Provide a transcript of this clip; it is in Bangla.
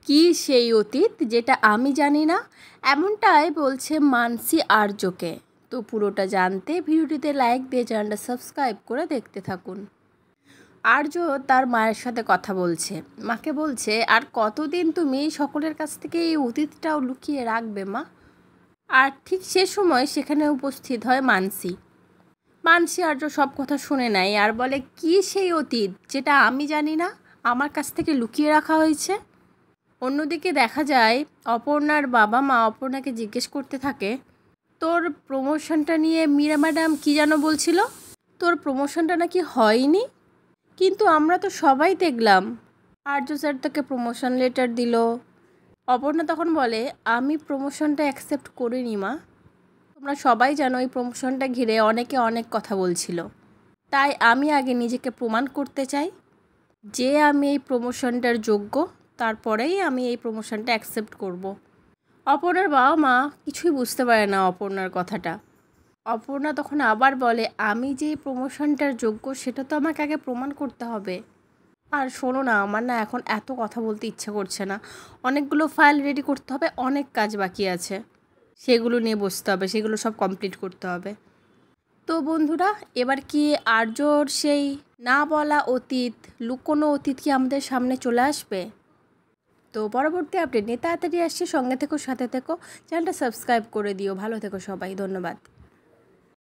কি সেই অতীত যেটা আমি জানি না, এমনটাই বলছে মানসী আর্যকে। তো পুরোটা জানতে ভিডিওটিতে লাইক দিয়ে চ্যানেলটা সাবস্ক্রাইব করে দেখতে থাকুন। আর্য তার মায়ের সাথে কথা বলছে, মাকে বলছে, আর কতদিন তুমি সকলের কাছ থেকে এই অতীতটাও লুকিয়ে রাখবে মা? আর ঠিক সে সময় সেখানে উপস্থিত হয় মানসী। মানসী আর্য সব কথা শুনে নেয় আর বলে, কি সেই অতীত যেটা আমি জানি না, আমার কাছ থেকে লুকিয়ে রাখা হয়েছে? অন্যদিকে দেখা যায় অপর্ণার বাবা মা অপর্ণাকে জিজ্ঞেস করতে থাকে, তোর প্রমোশনটা নিয়ে মীরা ম্যাডাম কী যেন বলছিল, তোর প্রমোশনটা নাকি হয়নি, কিন্তু আমরা তো সবাই দেখলাম আর্য স্যার তোকে প্রমোশন লেটার দিল। অপর্ণা তখন বলে, আমি প্রমোশনটা অ্যাকসেপ্ট করিনি মা। তোমরা সবাই জানো এই প্রমোশনটা ঘিরে অনেকে অনেক কথা বলছিল, তাই আমি আগে নিজেকে প্রমাণ করতে চাই যে আমি এই প্রমোশনটার যোগ্য, তারপরেই আমি এই প্রমোশনটা অ্যাকসেপ্ট করব। অপর্ণার বাবা মা কিছুই বুঝতে পারে না অপর্ণার কথাটা। অপর্ণা তখন আবার বলে, আমি যে এই প্রমোশনটার যোগ্য সেটা তো আমাকে আগে প্রমাণ করতে হবে। আর শোনো না, আমার না এখন এত কথা বলতে ইচ্ছে করছে না, অনেকগুলো ফাইল রেডি করতে হবে, অনেক কাজ বাকি আছে, সেগুলো নিয়ে বসতে হবে, সেগুলো সব কমপ্লিট করতে হবে। তো বন্ধুরা, এবার কি আর্যর সেই না বলা অতীত, লুকোনো অতীত কি আমাদের সামনে চলে আসবে? তো পরবর্তী আপডেট নিয়ে তাড়াতাড়ি আসছে, সঙ্গে থেকো, সাথে থেকো, চ্যানেলটা সাবস্ক্রাইব করে দিও। ভালো থেকো সবাই, ধন্যবাদ।